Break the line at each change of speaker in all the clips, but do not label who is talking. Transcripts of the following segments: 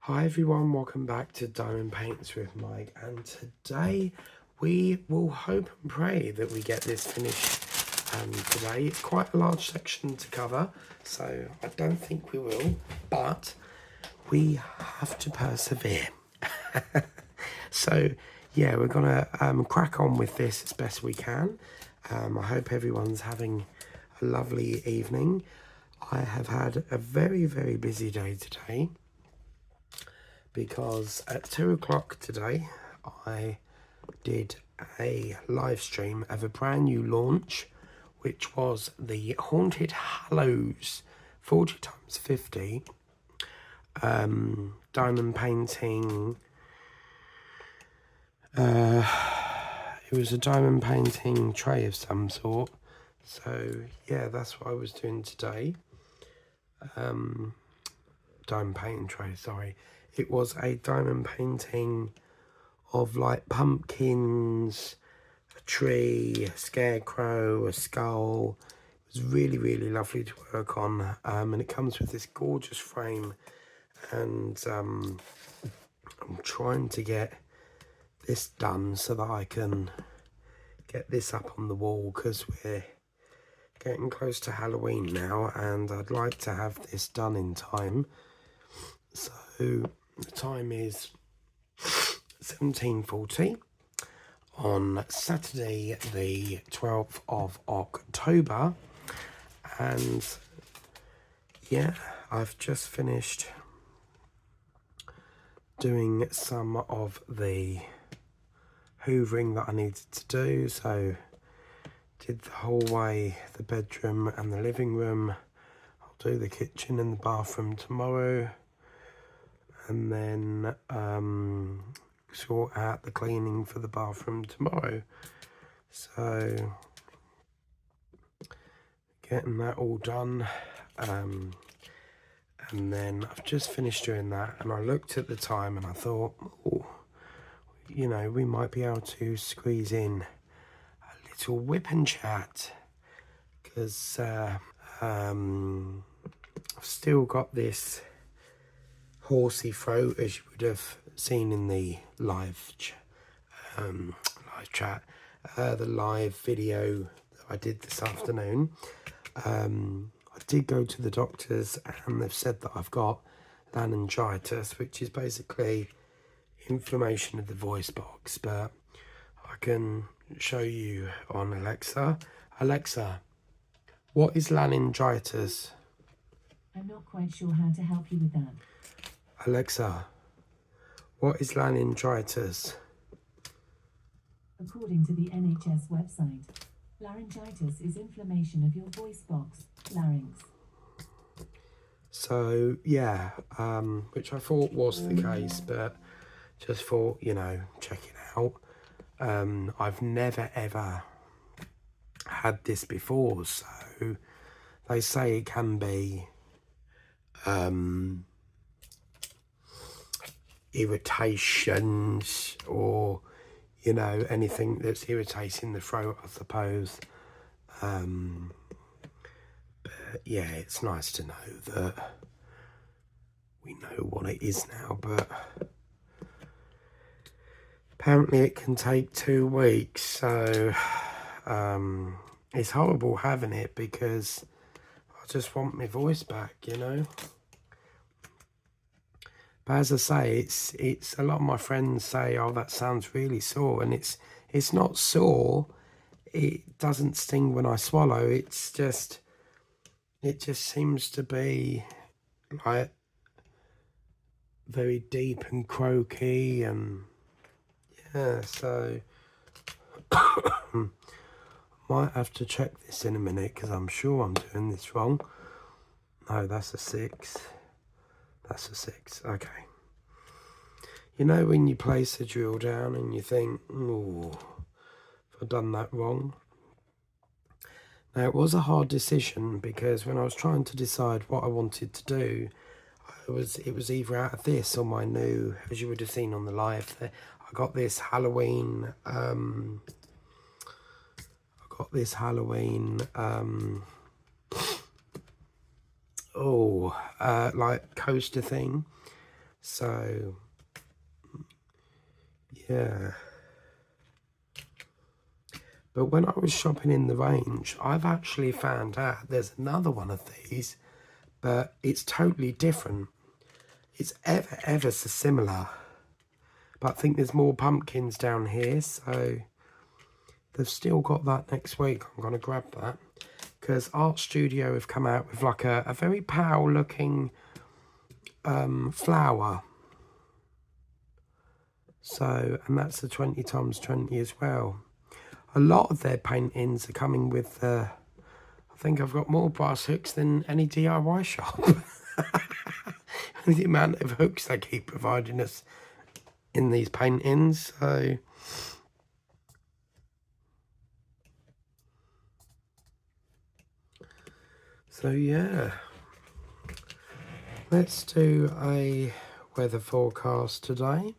Hi everyone, welcome back to Diamond Paints with Mike, and today we will hope and pray that we get this finished today. It's quite a large section to cover, so I don't think we will, but we have to persevere. So yeah, we're gonna crack on with this as best we can. I hope everyone's having a lovely evening. I have had a very, very busy day today, because at 2 o'clock today I did a live stream of a brand new launch, which was the Haunted Hallows 40 times 50 diamond painting. It was a diamond painting tray of some sort. So yeah, that's what I was doing today. Diamond painting tray, sorry. It was a diamond painting of like pumpkins, a tree, a scarecrow, a skull. It was really, really lovely to work on. And it comes with this gorgeous frame. And I'm trying to get this done so that I can get this up on the wall, because we're getting close to Halloween now and I'd like to have this done in time. So the time is 17:40 on Saturday the 12th of October, and yeah, I've just finished doing some of the hoovering that I needed to do. So did the whole way, the bedroom and the living room. I'll do the kitchen and the bathroom tomorrow, and then sort out the cleaning for the bathroom tomorrow. So getting that all done, and then I've just finished doing that, and I looked at the time and I thought, oh, you know, we might be able to squeeze in a little whip and chat, because I've still got this horsey throat, as you would have seen in the live chat, the live video that I did this afternoon. I did go to the doctors and they've said that I've got laryngitis, which is basically inflammation of the voice box, but I can show you on Alexa. Alexa, what is laryngitis?
I'm not quite sure how to help you with that.
Alexa, what is laryngitis?
According to the NHS website, laryngitis is inflammation of your voice box, larynx.
So yeah, which I thought was the case, but just thought, you know, check it out. I've never ever had this before, so they say it can be irritations, or, you know, anything that's irritating the throat, I suppose. But yeah, it's nice to know that we know what it is now, but apparently it can take 2 weeks, so it's horrible having it, because I just want my voice back, you know. But as I say, it's a lot of my friends say, oh, that sounds really sore, and it's not sore. It doesn't sting when I swallow. It just seems to be like very deep and croaky, and yeah, so might have to check this in a minute, because I'm sure I'm doing this wrong. No, that's a 6. That's a 6. Okay. You know when you place the drill down and you think, oh, have I done that wrong? Now, it was a hard decision, because when I was trying to decide what I wanted to do, it was either out of this or my new, as you would have seen on the live, I got this Halloween, like coaster thing. So, yeah. But when I was shopping in the range, I've actually found out there's another one of these, but it's totally different. It's ever so similar. But I think there's more pumpkins down here, so they've still got that next week. I'm going to grab that. Because Art Studio have come out with like a very pale looking flower. So, and that's the 20 times 20 as well. A lot of their paintings are coming with, I think I've got more brass hooks than any DIY shop. The amount of hooks they keep providing us in these paintings. So yeah. Let's do a weather forecast today.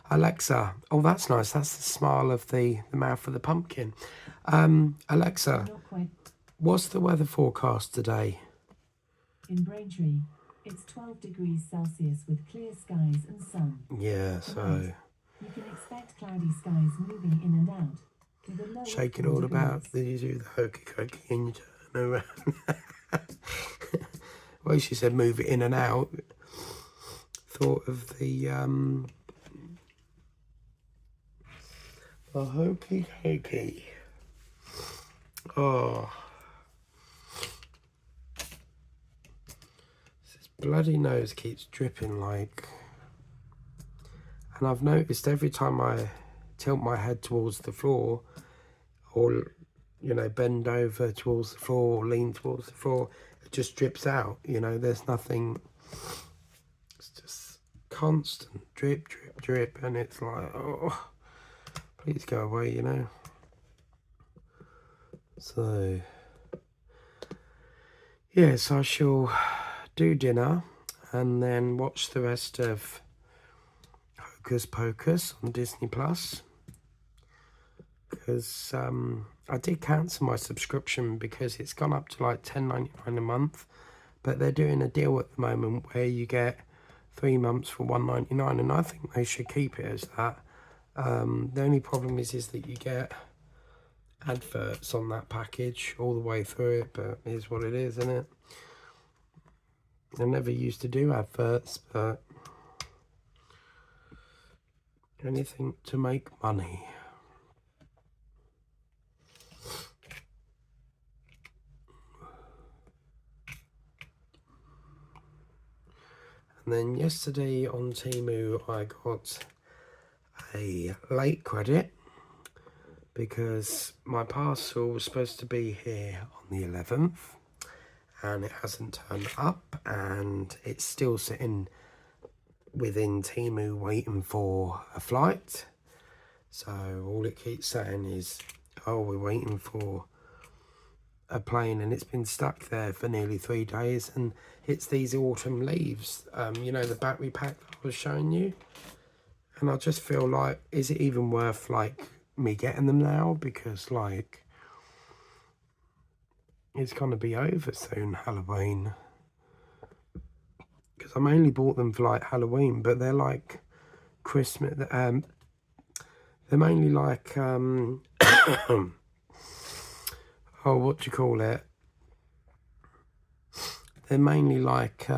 Alexa, oh that's nice, that's the smile of the mouth of the pumpkin. Alexa,
Not quite.
What's the weather forecast today?
In Braintree, it's 12 degrees Celsius with clear skies and sun.
Yeah, so
Tonight, you can expect cloudy skies moving in and out. With a low
shake it
of 4
all about.
degrees.
Then you do the hokey cokey and you turn around. Well, she said move it in and out. Thought of the hokey cokey. Oh, this bloody nose keeps dripping like. And I've noticed every time I tilt my head towards the floor, or you know, bend over towards the floor, or lean towards the floor, it just drips out. You know, there's nothing. It's just constant drip, drip, drip, and it's like, oh, please go away. You know. So, yes, I shall do dinner and then watch the rest of Hocus Pocus on Disney Plus. Because I did cancel my subscription because it's gone up to like $10.99 a month. But they're doing a deal at the moment where you get 3 months for $1.99, and I think they should keep it as that. The only problem is that you get adverts on that package all the way through it, but it is what it is, isn't it? I never used to do adverts, but anything to make money. And then yesterday on Temu I got a late credit because my parcel was supposed to be here on the 11th and it hasn't turned up, and it's still sitting within Temu waiting for a flight. So all it keeps saying is, oh, we're waiting for a plane, and it's been stuck there for nearly 3 days. And it's these autumn leaves, you know, the battery pack that I was showing you. And I just feel like, is it even worth like me getting them now? Because like it's gonna be over soon, Halloween. Because I mainly bought them for like Halloween, but they're like Christmas. They're mainly like oh, what do you call it? They're mainly like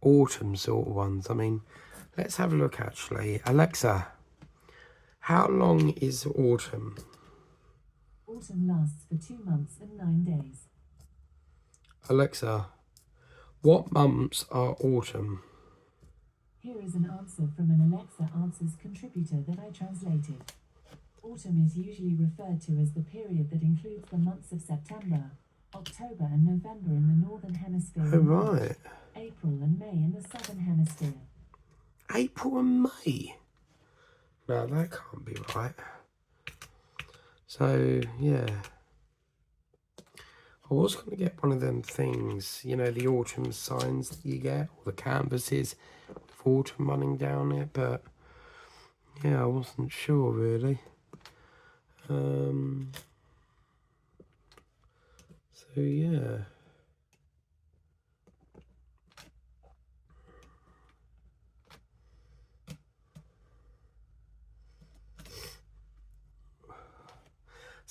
autumn sort of ones. I mean, let's have a look actually. Alexa, how long is autumn?
Autumn lasts for 2 months and 9 days.
Alexa, what months are autumn?
Here is an answer from an Alexa Answers contributor that I translated. Autumn is usually referred to as the period that includes the months of September, October and November in the Northern Hemisphere,
Oh,
and March,
right.
April and May in the Southern Hemisphere.
April and May? No, that can't be right. So, yeah. I was going to get one of them things, you know, the autumn signs that you get, or the canvases with autumn running down it, but yeah, I wasn't sure really. So yeah.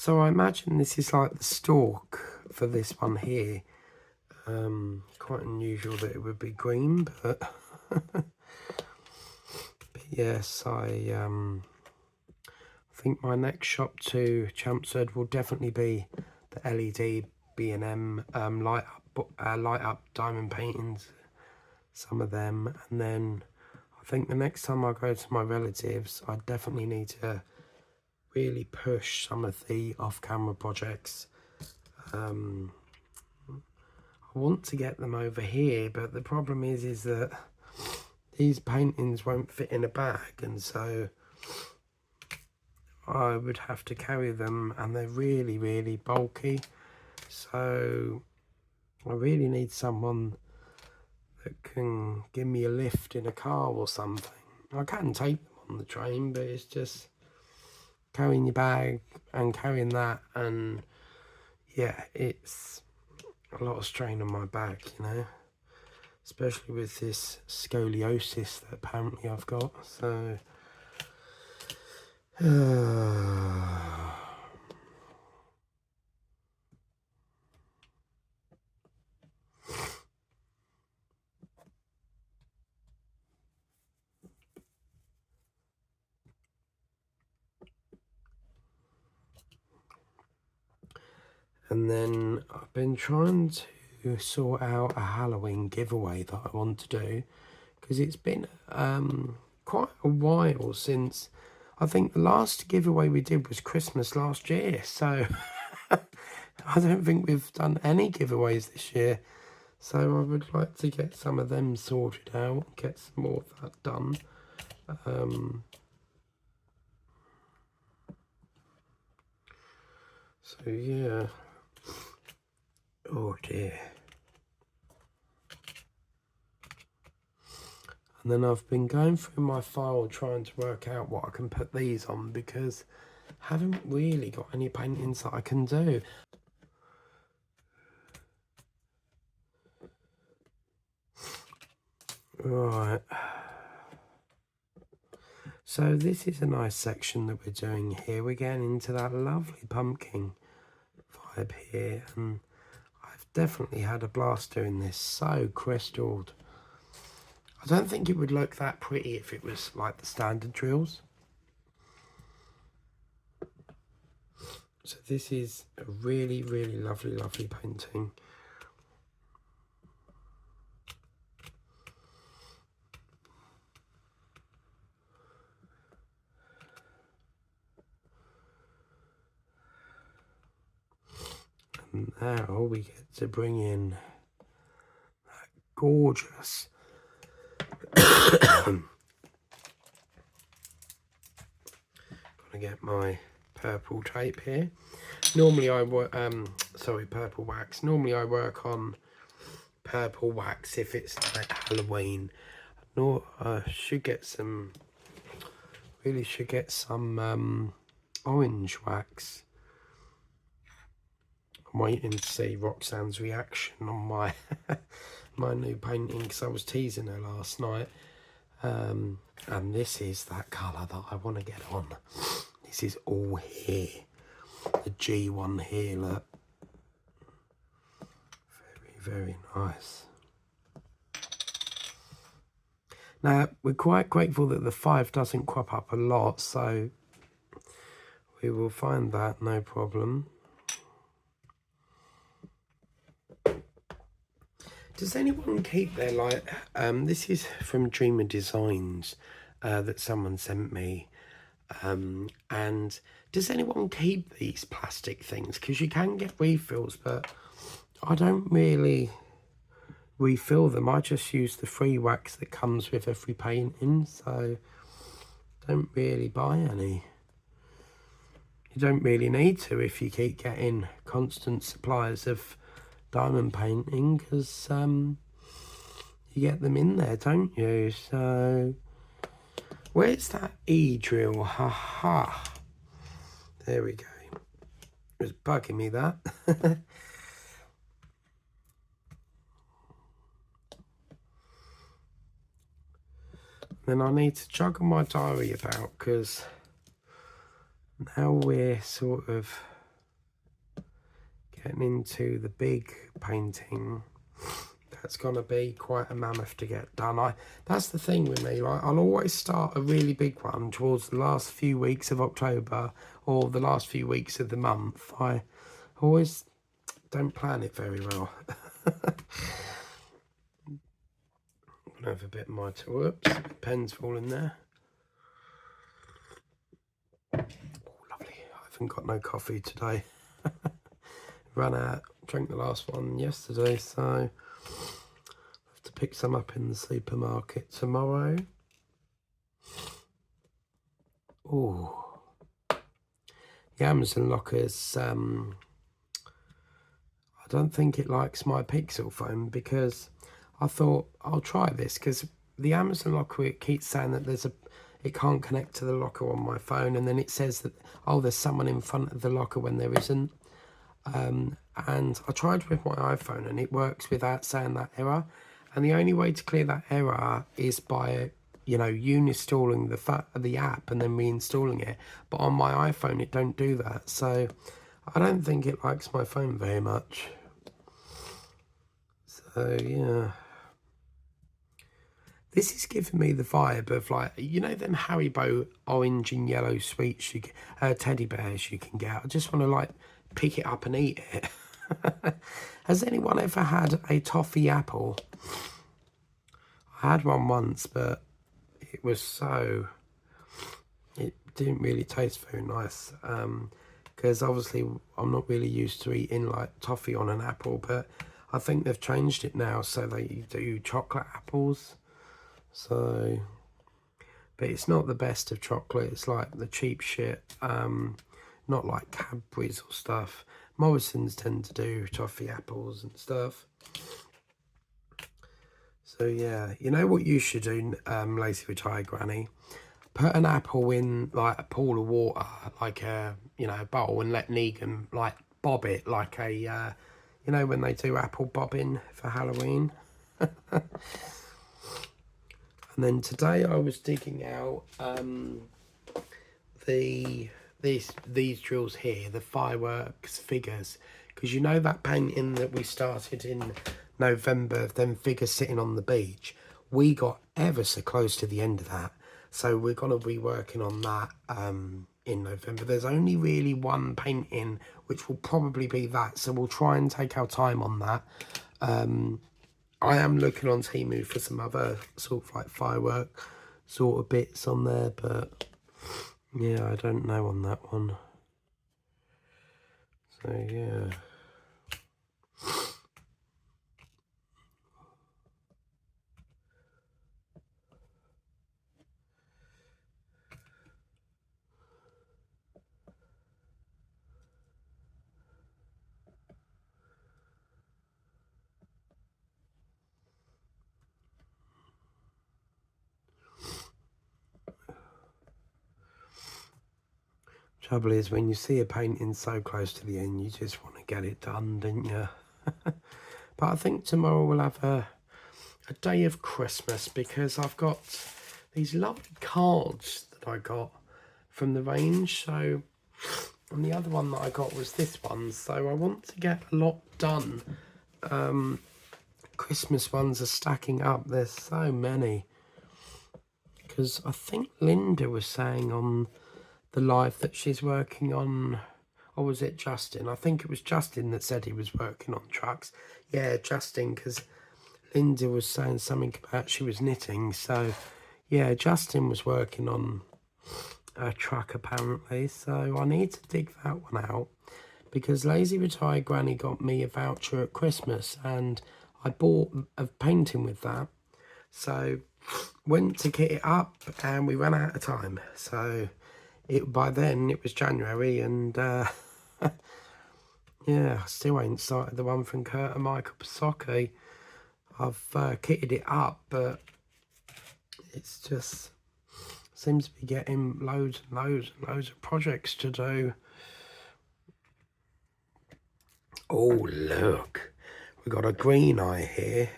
So I imagine this is like the stalk for this one here. Quite unusual that it would be green, but, but yes, I think my next shop to Chelmsford will definitely be the LED B&M light up diamond paintings, some of them, and then I think the next time I go to my relatives, I definitely need to really push some of the off-camera projects. I want to get them over here, but the problem is that these paintings won't fit in a bag, and so I would have to carry them, and they're really, really bulky. So I really need someone that can give me a lift in a car or something. I can take them on the train, but it's just carrying your bag and carrying that, and yeah, it's a lot of strain on my back, you know, especially with this scoliosis that apparently I've got. So and then I've been trying to sort out a Halloween giveaway that I want to do, because it's been quite a while since, I think the last giveaway we did was Christmas last year, so I don't think we've done any giveaways this year. So I would like to get some of them sorted out, get some more of that done. So yeah. Oh dear. And then I've been going through my file trying to work out what I can put these on, because I haven't really got any paintings that I can do. Right. So this is a nice section that we're doing here. We're getting into that lovely pumpkin vibe here, and I've definitely had a blast doing this. So crystalled. I don't think it would look that pretty if it was like the standard drills. So this is a really, really lovely, lovely painting. And now we get to bring in that gorgeous gonna get my purple tape here. Normally I work purple wax. Normally I work on purple wax if it's like Halloween. No, I should get some, really should get some orange wax. I'm waiting to see Roxanne's reaction on my my new painting, because I was teasing her last night. And this is that colour that I want to get on. This is all here. The G1 here, look. Very, very nice. Now, we're quite grateful that the 5 doesn't crop up a lot, so we will find that, no problem. Does anyone keep their, like, this is from Dreamer Designs that someone sent me. And does anyone keep these plastic things? Because you can get refills, but I don't really refill them. I just use the free wax that comes with every painting, so don't really buy any. You don't really need to if you keep getting constant supplies of diamond painting, because you get them in there, don't you? So where's that E drill? Ha ha. There we go. It was bugging me, that. Then I need to juggle my diary about, because now we're sort of getting into the big painting. That's going to be quite a mammoth to get done. That's the thing with me, like, I'll always start a really big one towards the last few weeks of October or the last few weeks of the month. I always don't plan it very well. I'm going to have a bit of my whoops, pen's falling there. Oh, lovely. I haven't got no coffee today. Ran out, drank the last one yesterday, so to pick some up in the supermarket tomorrow. Oh, the Amazon lockers, I don't think it likes my Pixel phone, because I thought I'll try this, because the Amazon locker, it keeps saying that it can't connect to the locker on my phone, and then it says that, oh, there's someone in front of the locker when there isn't. And I tried with my iPhone and it works without saying that error. And the only way to clear that error is by, you installing the app and then reinstalling it. But on my iPhone, it don't do that. So I don't think it likes my phone very much. So, yeah. This is giving me the vibe of, like, them Haribo orange and yellow sweets, teddy bears you can get. I just want to, like, pick it up and eat it. Has anyone ever had a toffee apple? I had one once, but it didn't really taste very nice, because obviously I'm not really used to eating like toffee on an apple, but I think they've changed it now, so they do chocolate apples. So, but it's not the best of chocolate. It's like the cheap shit, not like Cadbury's or stuff. Morrison's tend to do toffee apples and stuff. So yeah, you know what you should do, Lazy Retired Granny? Put an apple in like a pool of water, like a bowl, and let Negan like bob it like a when they do apple bobbing for Halloween. And then today I was digging out these drills here, the fireworks figures, because that painting that we started in November of them figures sitting on the beach, we got ever so close to the end of that, so we're going to be working on that in November. There's only really one painting which will probably be that, so we'll try and take our time on that. I am looking on Temu for some other sort of like firework sort of bits on there, but yeah, I don't know on that one. So yeah. Trouble is, when you see a painting so close to the end, you just want to get it done, don't you? But I think tomorrow we'll have a day of Christmas, because I've got these lovely cards that I got from the range. So, and the other one that I got was this one. So I want to get a lot done. Christmas ones are stacking up. There's so many. Because I think Linda was saying on the live that she's working on, or was it Justin? I think it was Justin that said he was working on trucks. Yeah, Justin, because Linda was saying something about she was knitting. So yeah, Justin was working on a truck apparently. So I need to dig that one out, because Lazy Retired Granny got me a voucher at Christmas and I bought a painting with that. So went to kit it up and we ran out of time. So by then it was January, and yeah, I still ain't started the one from Kurt and Michael Pasocki. I've kitted it up, but it's just seems to be getting loads and loads and loads of projects to do. Oh, look, we got a green eye here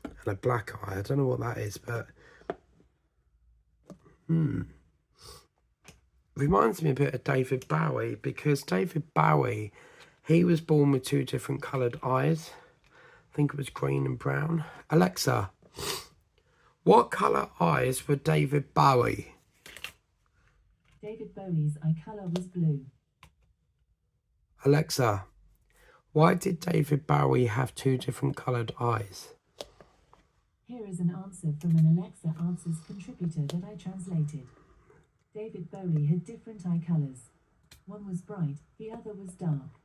and a black eye. I don't know what that is, but reminds me a bit of David Bowie, because David Bowie, He was born with two different coloured eyes. I think it was green and brown. Alexa, what colour eyes were David Bowie?
David Bowie's eye colour was blue.
Alexa, why did David Bowie have two different coloured eyes?
Here is an answer from an Alexa Answers contributor that I translated. David Bowie had different eye colours. One was bright, the other was dark.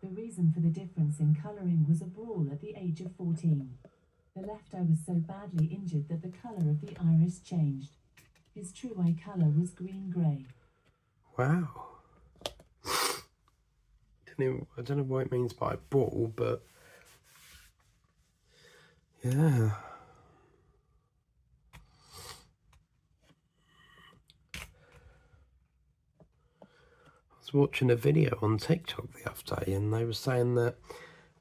The reason for the difference in colouring was a brawl at the age of 14. The left eye was so badly injured that the colour of the iris changed. His true eye colour was green-grey.
Wow. I don't know what it means by brawl, but yeah. I was watching a video on TikTok the other day, and they were saying that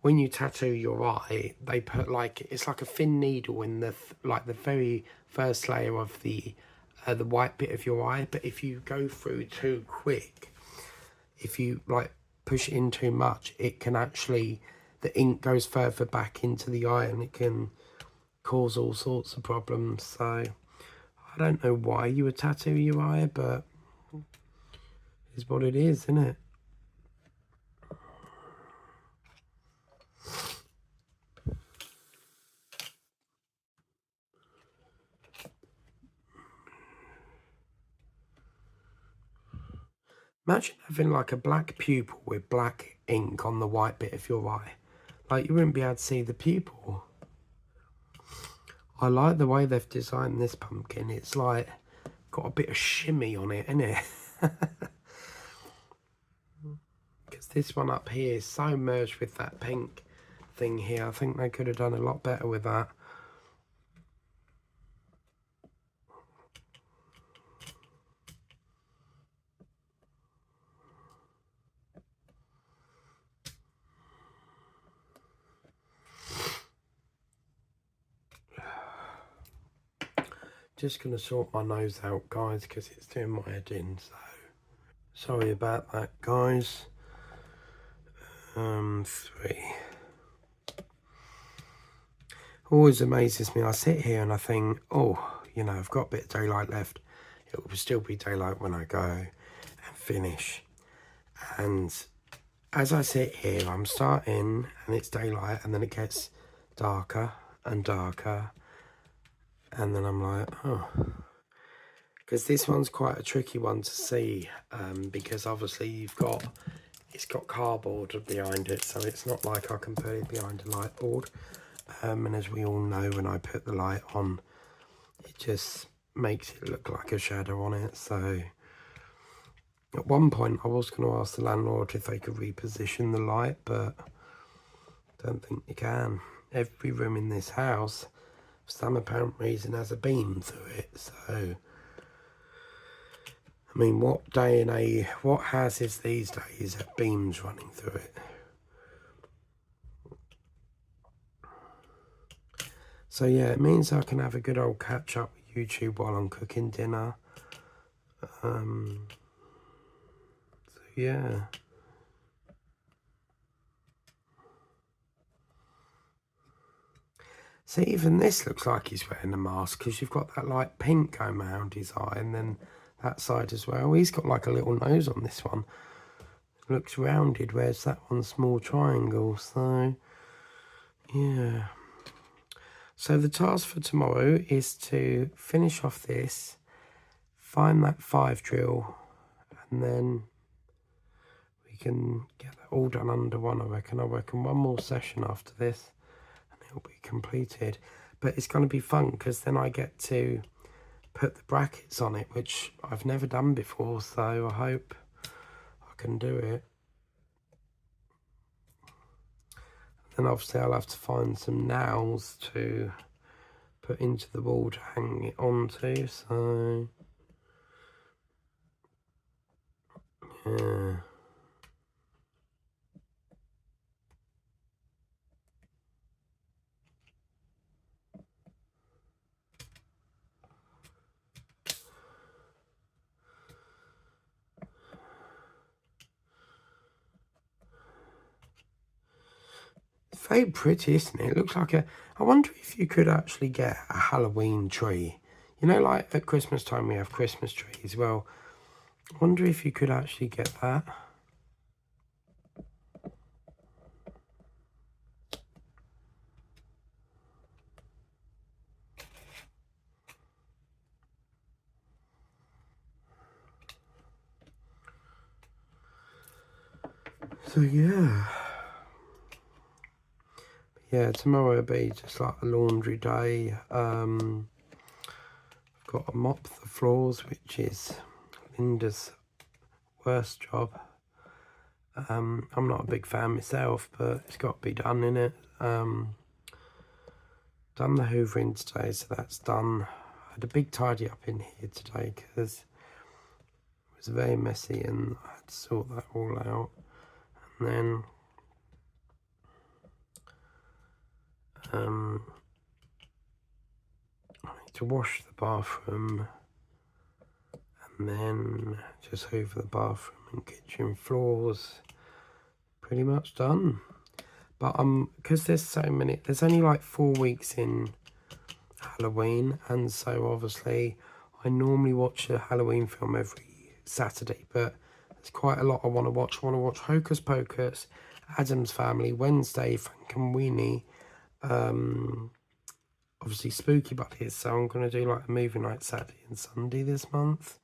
when you tattoo your eye, they put it's like a thin needle in the the very first layer of the white bit of your eye. But if you go through too quick, if you push it in too much, it can actually, the ink goes further back into the eye and it can cause all sorts of problems. So I don't know why you would tattoo your eye, but it's what it is, isn't it? Imagine having a black pupil with black ink on the white bit of your eye. You wouldn't be able to see the pupil. I like the way they've designed this pumpkin. It's got a bit of shimmy on it, isn't it? Because this one up here is so merged with that pink thing here. I think they could have done a lot better with that. Just going to sort my nose out, guys, because it's doing my head in. So sorry about that, guys. 3. Always amazes me. I sit here and I think, oh, I've got a bit of daylight left. It will still be daylight when I go and finish. And as I sit here, I'm starting and it's daylight, and then it gets darker and darker. And then I'm like, oh, because this one's quite a tricky one to see, because obviously it's got cardboard behind it, so it's not like I can put it behind a light board. And as we all know, when I put the light on, it just makes it look like a shadow on it. So at one point I was going to ask the landlord if they could reposition the light, but I don't think you can. Every room in this house, for some apparent reason, has a beam through it. So I mean, what houses these days have beams running through it? So yeah, it means I can have a good old catch up with YouTube while I'm cooking dinner. So yeah. See, even this looks like he's wearing a mask, because you've got that pink going around his eye, and then that side as well. He's got a little nose on this one. It looks rounded, whereas that one's small triangle. So yeah. So the task for tomorrow is to finish off this, find that 5 drill, and then we can get that all done under one, I reckon. I reckon one more session after this and it'll be completed. But it's going to be fun, because then I get to put the brackets on it, which I've never done before, so I hope I can do it. Then obviously I'll have to find some nails to put into the wall to hang it onto, so yeah. very pretty, isn't it? It looks like a... I wonder if you could actually get a Halloween tree. You know, like at Christmas time we have Christmas trees. Well, I wonder if you could actually get that. So, yeah. Yeah, tomorrow will be just like a laundry day. I've got to mop the floors, which is Linda's worst job. I'm not a big fan myself, but it's got to be done, innit? Done the hoovering today, so that's done. I had a big tidy up in here today because it was very messy and I had to sort that all out. And then I need to wash the bathroom and then just hoover the bathroom and kitchen floors. Pretty much done. But because there's only like 4 weeks in Halloween, and so obviously I normally watch a Halloween film every Saturday, but there's quite a lot I want to watch. I want to watch Hocus Pocus, Addams Family, Wednesday, Frank and Weenie, obviously Spooky Buddies, so I'm going to do like a movie night Saturday and Sunday this month.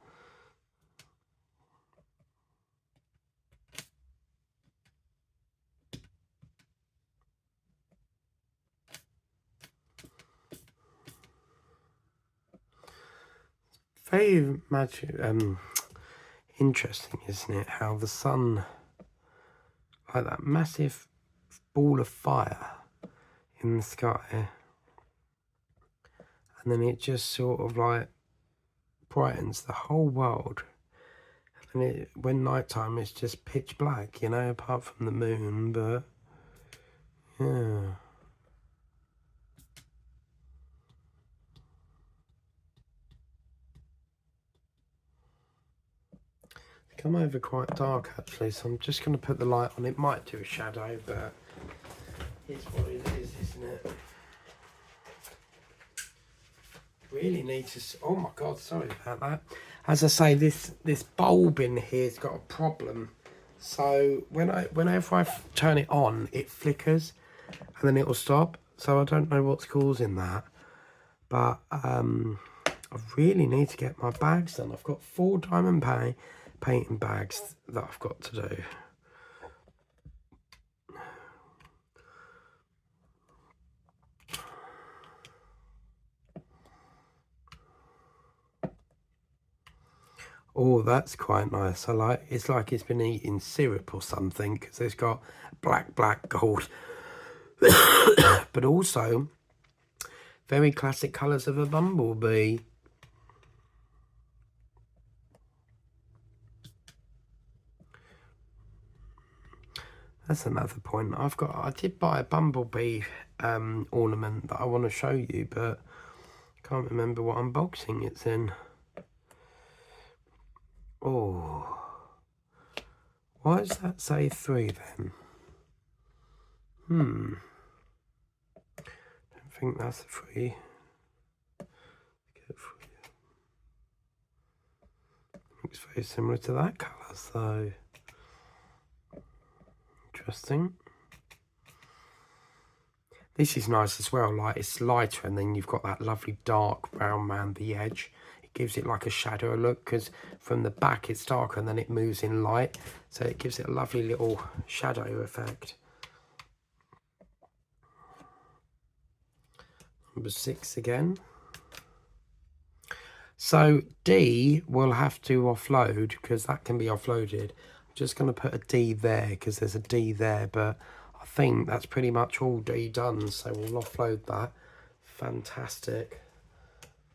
Very much interesting, isn't it, how the sun, like that massive ball of fire in the sky, and then it just sort of like brightens the whole world, and when nighttime it's just pitch black, you know, apart from the moon. But yeah, it's come over quite dark actually, so I'm just going to put the light on. It might do a shadow, but it's what it is, isn't it? Really need to... Oh my god, sorry about that. As I say, this bulb in here's got a problem. So whenever I turn it on, it flickers and then it will stop. So I don't know what's causing that. But I really need to get my bags done. I've got 4 diamond painting bags that I've got to do. Oh, that's quite nice. It's like it's been eating syrup or something, because it's got black, gold. But also very classic colours of a bumblebee. That's another point. I did buy a bumblebee ornament that I want to show you, but can't remember what unboxing it's in. Oh, why does that say 3 then? Don't think that's a 3. Looks very similar to that colour, so interesting. This is nice as well, like it's lighter and then you've got that lovely dark brown around the edge. It gives it like a shadow look, because from the back it's darker and then it moves in light, so it gives it a lovely little shadow effect. Number 6 again. So D will have to offload, because that can be offloaded. I'm just going to put a D there because there's a D there, but I think that's pretty much all D done, so we'll offload that. Fantastic,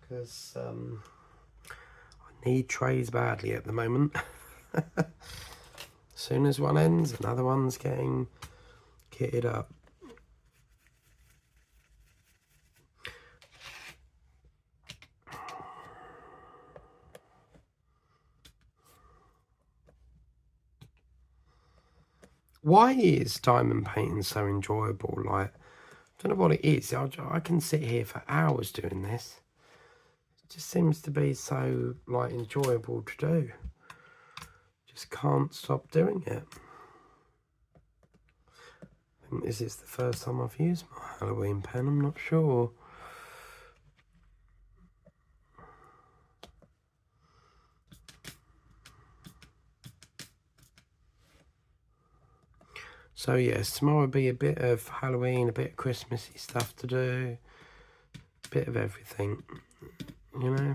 because I need trays badly at the moment. As soon as one ends, another one's getting kitted up. Why is diamond painting so enjoyable? Like, I don't know what it is. I can sit here for hours doing this. It just seems to be so, like, enjoyable to do. Just can't stop doing it. I think this is the first time I've used my Halloween pen. I'm not sure. So yes, tomorrow will be a bit of Halloween, a bit of Christmassy stuff to do, a bit of everything, you know.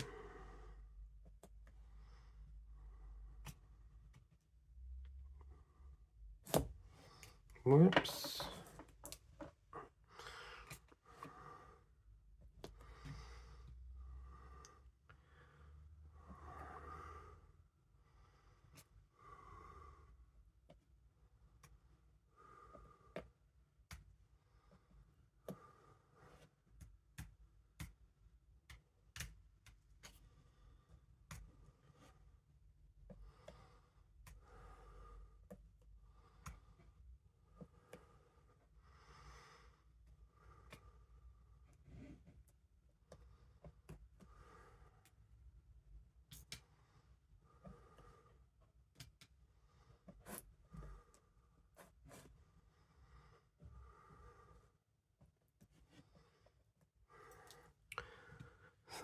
Whoops.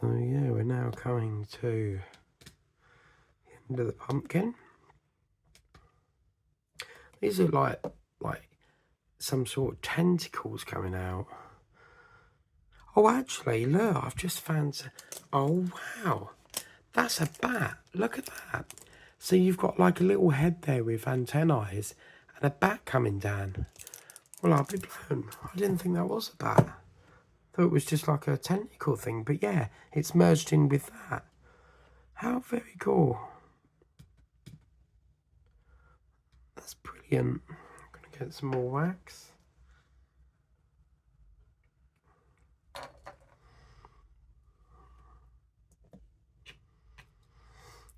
So yeah, we're now coming to the end of the pumpkin. These are like some sort of tentacles coming out. Oh, actually, look, I've just found. Oh wow, that's a bat. Look at that. So you've got like a little head there with antennae and a bat coming down. Well, I'll be blown. I didn't think that was a bat. I thought it was just like a tentacle thing. But yeah, it's merged in with that. How very cool. That's brilliant. I'm going to get some more wax.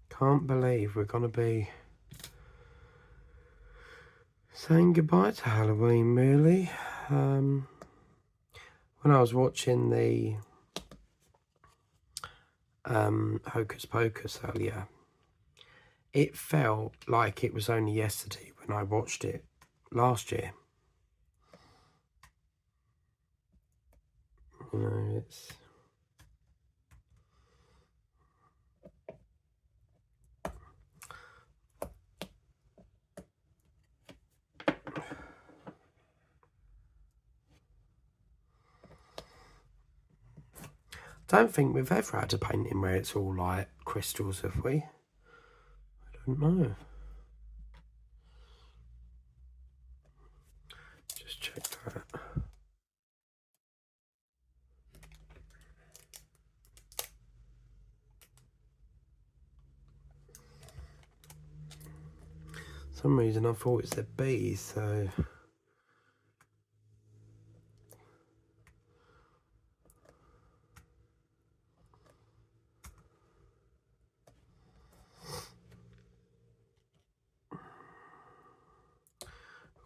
Can't believe we're going to be saying goodbye to Halloween, really. When I was watching the Hocus Pocus earlier, it felt like it was only yesterday when I watched it last year. You know, it's... Don't think we've ever had a painting where it's all like crystals, have we? I don't know. Just check that. For some reason I thought it said bees, so...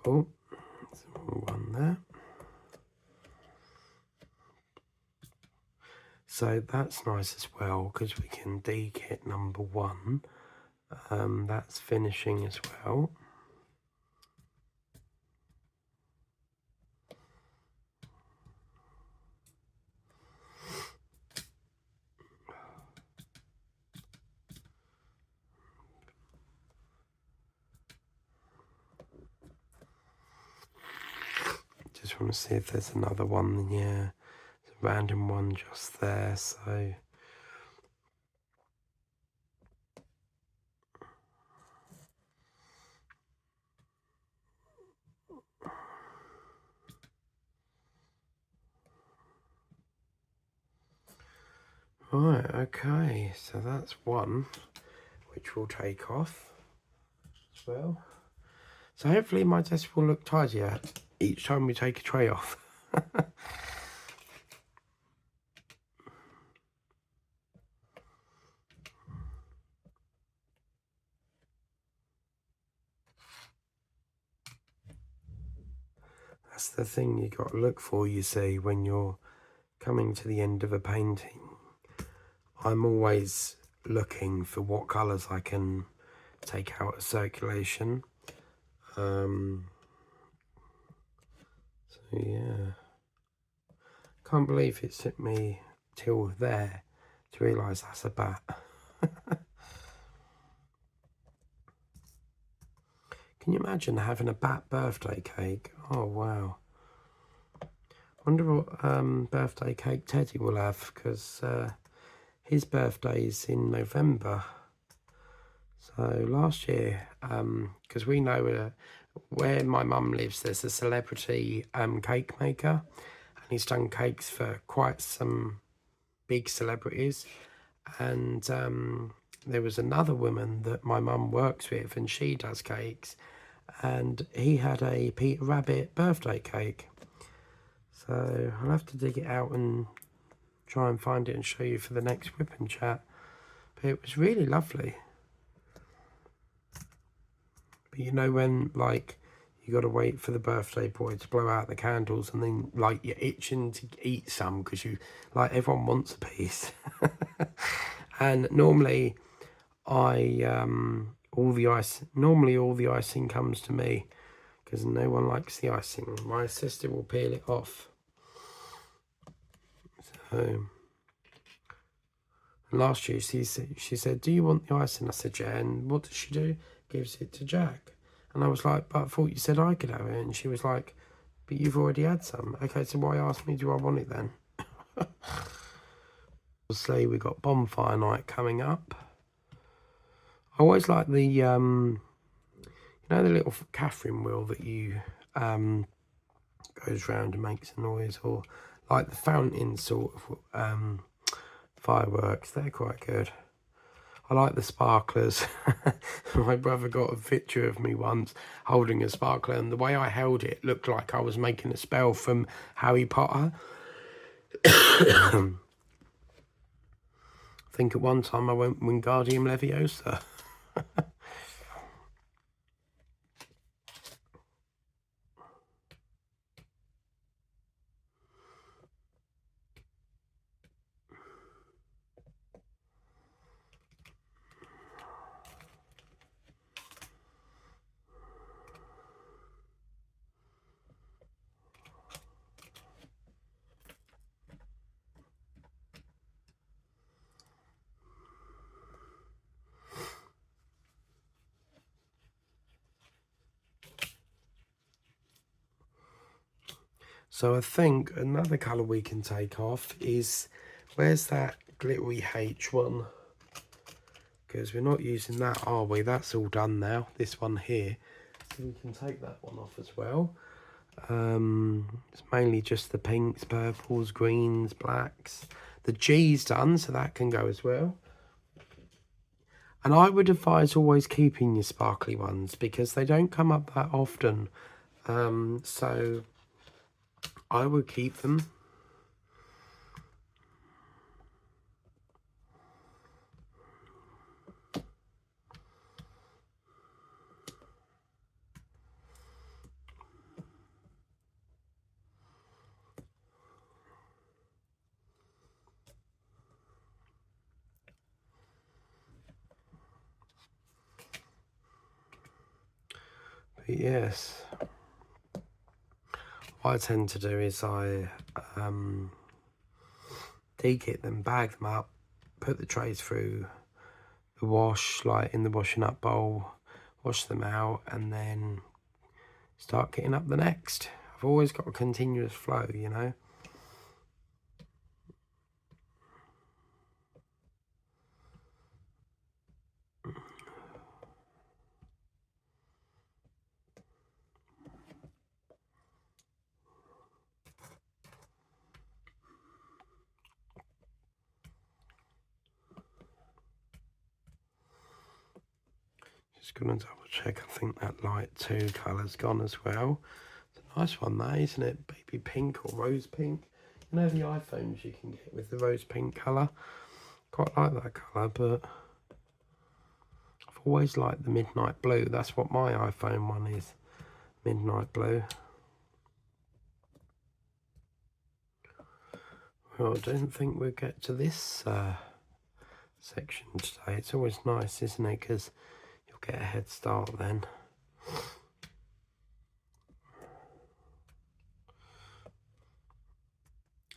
Oh, there's one there. So that's nice as well, because we can dekit number 1. That's finishing as well. Just want to see if there's another one. Yeah, there's a random one just there, so... Right, okay, so that's one, which we'll take off as well. So hopefully my desk will look tidier each time we take a tray off. that's the thing you got to look for, you see, when you're coming to the end of a painting. I'm always looking for what colours I can take out of circulation. So yeah, can't believe it took me till there to realise that's a bat. Can you imagine having a bat birthday cake? Oh wow. Wonder what birthday cake Teddy will have, because his birthday is in November. So last year, because we know where my mum lives, there's a celebrity cake maker, and he's done cakes for quite some big celebrities. And there was another woman that my mum works with, and she does cakes, and he had a Peter Rabbit birthday cake. So I'll have to dig it out and try and find it and show you for the next Whip and Chat. But it was really lovely. But you know when, like, you got to wait for the birthday boy to blow out the candles, and then, like, you're itching to eat some because you, like, everyone wants a piece. And normally all the icing comes to me, because no one likes the icing. My sister will peel it off. So last year she said, do you want the icing? I said, yeah. And what does she do? Gives it to Jack. And I was like, but I thought you said I could have it. And she was like, but you've already had some. Okay, so why ask me, do I want it then? Obviously, we've got bonfire night coming up. I always like the, you know, the little Catherine wheel that you goes round and makes a noise, or like the fountain sort of fireworks. They're quite good. I like the sparklers. My brother got a picture of me once holding a sparkler, and the way I held it looked like I was making a spell from Harry Potter. I think at one time I went Wingardium Leviosa. So I think another colour we can take off is, where's that glittery H one? Because we're not using that, are we? That's all done now, this one here. So we can take that one off as well. It's mainly just the pinks, purples, greens, blacks. The G's done, so that can go as well. And I would advise always keeping your sparkly ones, because they don't come up that often. So I would keep them. But yes, what I tend to do is I dekit them, bag them up, put the trays through the wash, like in the washing up bowl, wash them out, and then start getting up the next. I've always got a continuous flow, you know. Just gonna double check. I think that light 2 colour's gone as well. It's a nice one, that, isn't it? Baby pink or rose pink. You know the iPhones you can get with the rose pink colour. Quite like that colour, but I've always liked the midnight blue. That's what my iPhone one is. Midnight blue. Well, I don't think we'll get to this section today. It's always nice, isn't it? Because you'll get a head start then.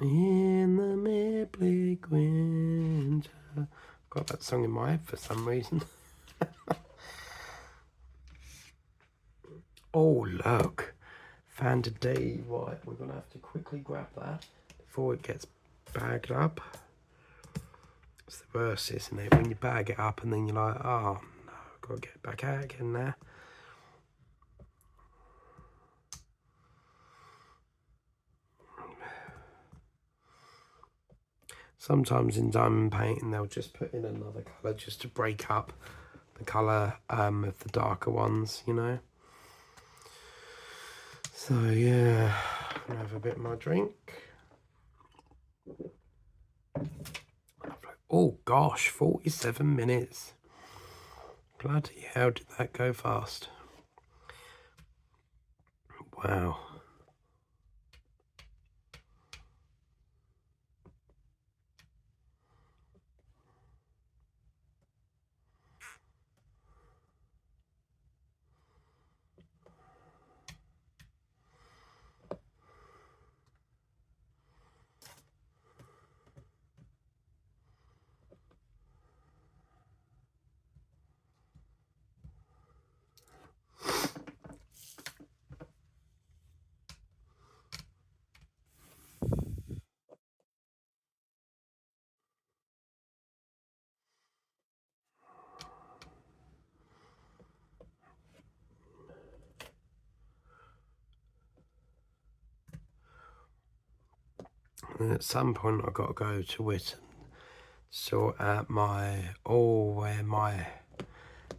In the mid-bleak winter. I've got that song in my head for some reason. Oh, look. Found a D. Right, we're going to have to quickly grab that before it gets bagged up. It's the worst, isn't it? When you bag it up and then you're like, oh, no, I've got to get it back out again now. Sometimes in diamond painting, they'll just put in another colour just to break up the colour of the darker ones, you know. So, yeah, I'm going to have a bit of my drink. Oh, gosh, 47 minutes. Bloody hell, did that go fast? Wow. And at some point I've got to go to Witten, sort out where my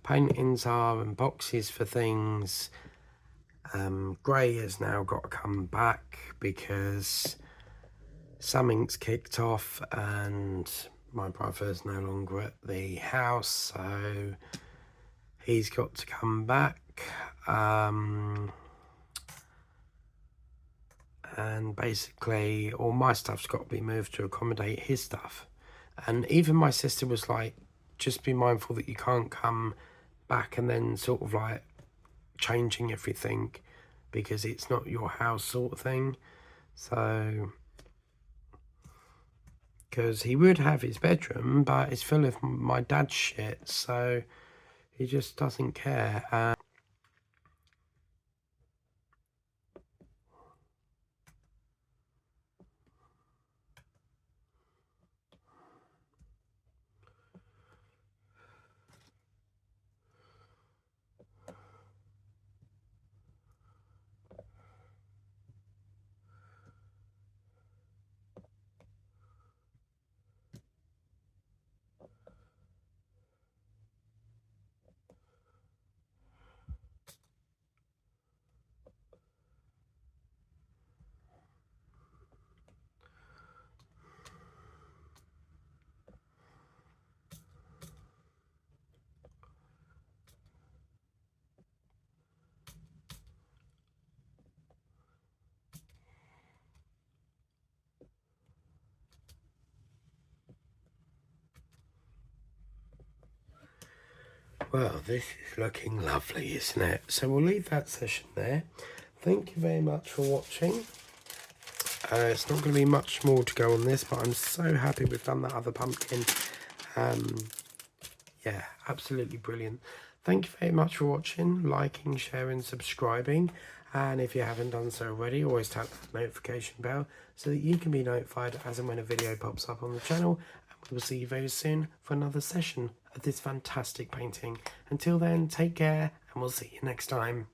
paintings are and boxes for things. Gray has now got to come back because something's kicked off and my brother's no longer at the house, so he's got to come back. And basically all my stuff's got to be moved to accommodate his stuff. And even my sister was like, just be mindful that you can't come back and then sort of like changing everything because it's not your house sort of thing. So, because he would have his bedroom, but it's full of my dad's shit, so he just doesn't care. Well, this is looking lovely, isn't it? So we'll leave that session there. Thank you very much for watching. It's not going to be much more to go on this, but I'm so happy we've done that other pumpkin. Yeah, absolutely brilliant. Thank you very much for watching, liking, sharing, subscribing. And if you haven't done so already, always tap that notification bell so that you can be notified as and when a video pops up on the channel. And we will see you very soon for another session of this fantastic painting. Until then, take care and we'll see you next time.